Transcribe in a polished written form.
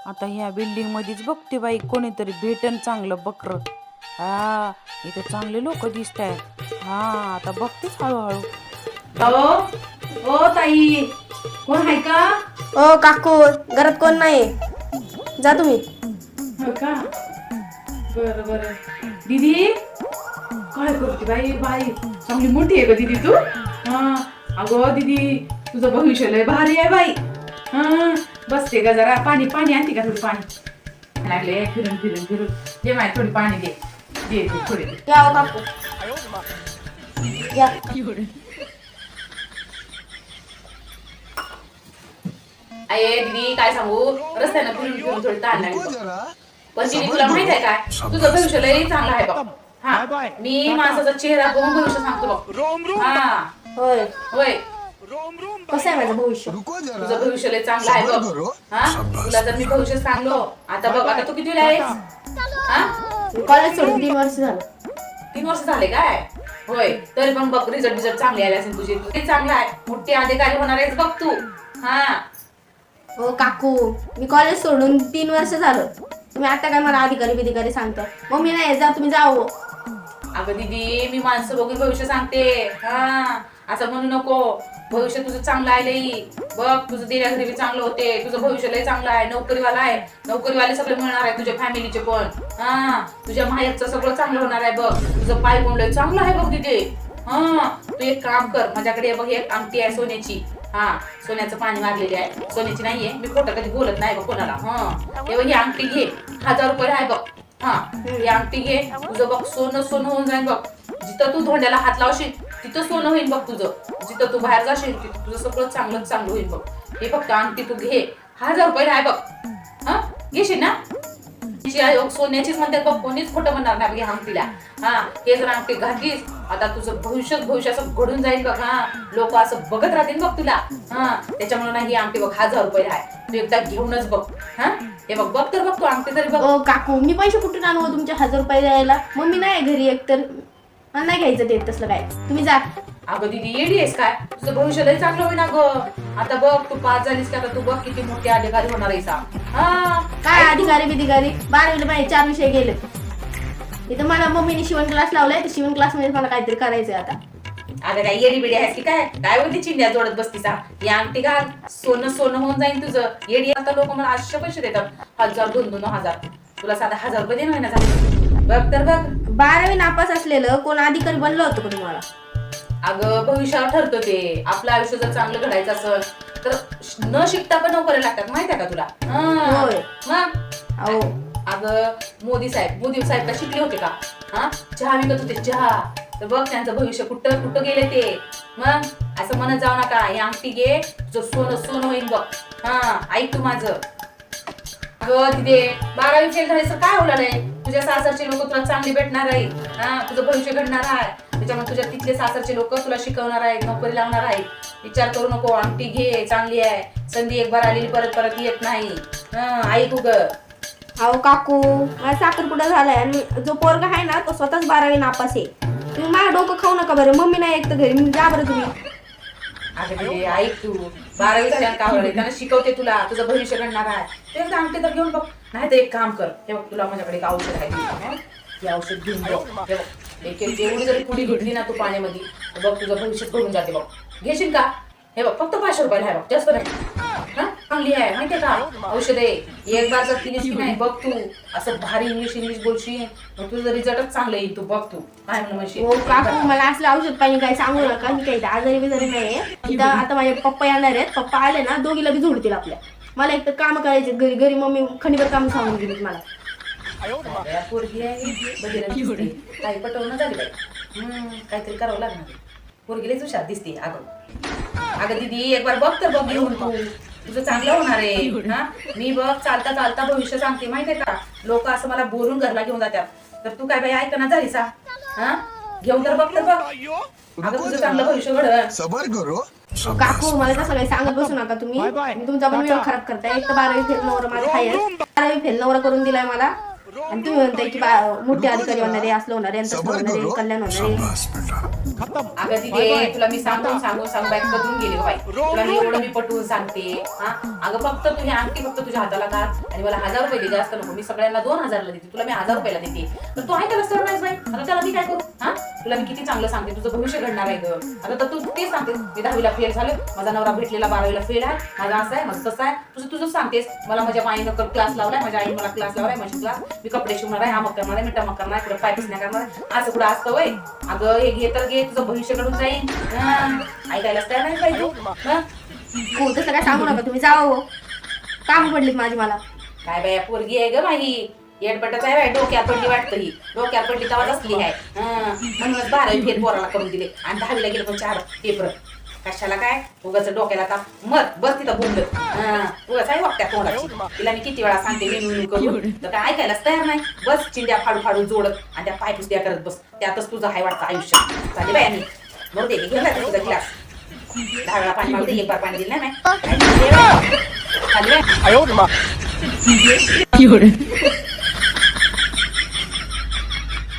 आता ह्या बिल्डिंग मध्येच बघते बाई कोणीतरी भेटन चांगलं बकर. हा इथं चांगले लोक दिसत आहेत. हा आता बघतेच हळूहळू. ओ ताई कोण आहे का? ओ काकू घरात कोण नाही, जा तुम्ही. हो का? बर बर. दीदी काय करते बाई? बाई चांगली मोठी आहे का दीदी तू? हा अगं दीदी तुझं भविष्य लय भारी आहे बाई. हा बसते का जरा? पाणी पाणी आणते का? थोडी पाणी लागले फिरून फिरून फिरून. दे माय थोडी पाणी दे दे दे थोडी दे. या ओ काकू या. अये दीदी काय सांगू, रस्त्यानं फिरून फिरून थोडी ताण लागली बघ. पण दीदी तुला माहित आहे काय, तुझं भविष्य लय चांगलं आहे बघ. हा मी माणसाचा चेहरा बघून भविष्य सांगतो बघ. हा होय, होय कसं आहे माझं भविष्य? तुझं भविष्य लय चांगलं आहे बघ. हा तुला जर मी भविष्य सांगलो, आता बघ आता तू कितीला आहेस? हा कॉलेज सोडून 3 वर्ष झालं. 3 वर्ष झाले काय? होय तरी पण बघ रिझल्ट चांगले आले असेल तुझे. ते चांगलं आहे, मोठी अधिकारी होणार आहेस बघ तू. हा हो काकू मी कॉलेज सोडून 3 वर्ष झालं. तुम्ही आता काय मला अधिकारी बिधिकारी सांगताय? मम्मी नाही जा, तुम्ही जाओ. अगं दीदी मी माणसं बघून भविष्य सांगते. हा असं म्हणू नको. भविष्य तुझं चांगलं आहे लई. बघ तुझं दिल्या घरी बी चांगलं होते. तुझं भविष्य लई चांगलं आहे. नोकरीवाला आहे. नोकरीवाले सगळे मिळणार आहे तुझ्या फॅमिलीचे पण. हा तुझ्या माहेरचं सगळं चांगलं होणार आहे बघ. तुझं पाय लय चांगलं आहे बघ दीदी. हा तू एक काम कर, माझ्याकडे बघ एक अंगठी आहे सोन्याची. हा सोन्याचं पाणी मारलेली आहे. सोन्याची नाहीये, मी खोटं कधी बोलत नाही बघ कोणाला. हा हे बघ ही अंगठी घे, 1000 रुपये आहे बघ. हा ही अंगठी घे, तुझं बघ सोनं सोनं होऊन जाईल बघ. जिथं तू धोंड्याला हात लावशील तिथं सोनं होईल बघ तुझं. जिथं तू बाहेर जाशील तिथं तुझं सगळं चांगलं चांगलं होईल बघ. हे फक्त अंगठी तू घे, 1000 रुपये आहे बघ. हा घेशील ना? सोन्याचीच म्हणतात बघ, कोणीच खोटं म्हणणार नाही बघ अंगठीला. हा हे जर अंगठी घातलीस, आता तुझं भविष्य असं घडून जाईल बघ. हा लोक असं बघत राहतील बघ तुला. हा त्याच्यामुळे ना ही अंगठी बघ 1000 रुपये आहे. तू एकदा घेऊनच बघ. हा हे बघ बघ तर बघ तू अंगठी तरी बघ. ओ काकू मी पैसे कुठून आणू तुमचे 1000 रुपये द्यायला? मम्मी नाही घरी, एक तर मला नाही घ्यायचं ते तसलं काय. तुम्ही जा. अगं दीदी येडी आहेस काय? तुझं भविष्य लय चांगलं होईल अगं. आता बघ तू पास झालीस का, आता तू बघ किती मोठी अधिकारी होणार आहेस. हा काय अधिकारी बिधिकारी? 12वीला माझे 4 विषय गेले. इथं मला मम्मीने शिवण क्लास लावलाय, तर शिवण क्लास मध्ये मला काहीतरी करायचंय आता. अगं काय येडी बिडी आहेस की काय? काय होती चिंध्या जोडत बसतीसा? या अंगठी घाल, सोनं सोनं होऊन जाईल तुझं. येडी आता लोक मला 800 पैसे देतात. 1000 2-2 हजार. तुला साधा 1000 रुपये देणार ना झाले. बघ तर बघ. 12वी नापास असलेलं कोण अधिकारी बनलं होतं का तुम्हाला? अगं भविष्यावर ठरतो ते. आपलं आयुष्य जर चांगलं घडायचं असेल तर न शिकता पण नोकऱ्या लागतात, माहित आहे का तुला? होय. मग हो. अगं मोदी साहेब का शिकले होते का? हा चहा विकत होते चहा. तर बघ त्यांचं भविष्य कुठं कुठं गेले ते. मग असं म्हणत जाऊ नका. ही अंगठी घे, तुझं सोनं सोनं होईल बघ. हा ऐक तू माझं. अगं तिथे 12वी फेल झालीस तर काय होणार आहे? तुझ्या सासरचे लोक तुला चांगली भेटणार आहेत. हा तुझं भविष्य घडणार आहे. त्याच्यामुळे तुझ्या तिथले सासरचे लोक तुला शिकवणार आहेत, नोकरी लावणार आहेत. विचार करू नको. अंगठी घे, चांगली आहे. संधी एक बार आलेली परत परत येत नाही. ऐकू ग. अहो काकू माझा साखरपुडा झालाय आणि जो पोरगा आहे ना तो स्वतःच 12वी नापास आहे. तुम्ही माझं डोकं खाऊ नका बरं. मम्मी नाही एक तर घरी, जा बरं तुम्ही. अगं दीदी ऐक तू. 12वी झाल्यानं काय होणार? त्यांना शिकवते तुला, तुझं भविष्य घडणार आहे. ते अंगठी तर घेऊन बघ. नाही तर एक काम कर, हे बघ तुला माझ्याकडे एक औषध आहे. हे औषध घेऊन बघ. हे बघ एक जेवढी जरी पुडी घेतली ना तू पाण्यामध्ये, तर बघ तुझं भविष्य घडून जाते बघ. घेशील का? हे बघ फक्त 500 रुपयाला आहे बघ, जास्त नाही. हा चांगली आहे माहितीये का औषध आहे. एक बार जर पिलीस की नाही बघ तू असं भारी इंग्लिश बोलशील, मग तुझं रिझल्टच चांगलं येईल. तू बघ तू काय म्हणशील. हो काकू मला असलं औषध पाणी काय सांगू नका. मी काही आजारी बिजारी नाही. इथं आता माझे पप्पा येणार आहेत. पप्पा आले ना दोघीला बी जोडतील आपल्या. मला एक तर काम करायचे घरी. घरी मम्मी खंडीभर काम सांगून गेली मला. पोरगी आहे काही पटवणं झाली बाई. काहीतरी करावं लागणार. पोरगीलाच हुशार दिसते. अगं दीदी एक बार बघ तर बघ घेऊन तू. तुझं चांगलं होणार आहे. हा मी बघ चालता चालता भविष्य सांगते माहितीये का. लोक असं मला बोलून घरला घेऊन जातात. तर तू काय बाई ऐकना झालीस? हा घेऊन तर बघ तर बघ. अगं तुझं चांगलं भविष्य घडव. सबर करो. काकू मला तसं काही सांगत बसू नका तुम्ही. तुमचा पण वेळ खराब करताय. एक तर 12वी फेल नवरा माझा आहे. 12वी फेल नवरा करून दिलाय मला. आणि तुम्ही म्हणताय की मोठे अधिकारी होणारे, असलं होणार आहे, तसं होणार आहे, कल्याण होणार आहे. अगं तिथे तुला मी सांगून बॅग बदलून गेली गं बाई. तुला मी एवढं मी पटवून सांगते. हा अगं फक्त तुझी अंगठी फक्त तुझ्या हाताला घाल आणि मला 1000 रुपये दे, जास्त नको. मी सगळ्यांना 2000 ला देते, तुला मी 1000 रुपयाला देते. तर तू ऐकायला सर नाहीस बाई. आता त्याला मी काय करू? हा तुला मी किती चांगलं सांगते, तुझं भविष्य घडणार आहे गं. आता तर तू तेच सांगतेस मी 10वीला फेल झालं, माझा नवरा भेटलेला 12वीला फेल आहे, माझा असं आहे माझं तसं आहे. तुझं सांगतेस. मला माझ्या आईनं क्लास लावलाय, माझ्या आईने मला क्लास लावलाय, मशीन क्लास. मी कपडे शिवणार आहे, आमक करणार आहे, मी टमक करणार आहे, पायपच नाही करणार आहे. असं कुठं असतं वय? अगं हे घे तर घे, तुझं भविष्य घडून जाईल. ऐकायलाच तयार नाही पाहिजे. हो तसं काय सांगू नका तुम्ही, जाओ हो. काम पडलीत माझी मला. काय बाया पोरगी आहे ग माझी, येडपटच आहे बाय. डोक्यात पडली वाटतं ही, डोक्यात पडली तेव्हा असली आहे. म्हणूनच 12वी फेल पोराला करून दिले आणि 10वीला गेले पण 4 पेपर. कशाला काय उगाच डोक्याला का मत बस तिथं बोलत. उगाच आहे वाटत्या तोंडाची. तिला मी किती वेळा सांगते मेनू करून, तर काय ऐकायलाच तयार नाही. बस चिंध्या फाडू जोडत आणि त्या पाय पुसद्या करत बस. त्यातच तुझं हाय वाटतं आयुष्य. चालेल बाय. मी बरं दे घेऊन जाते तुझा ग्लास. 10 वेळा पाणी मागते, 1 बार पाणी दिलं नाही. चालेल बाय.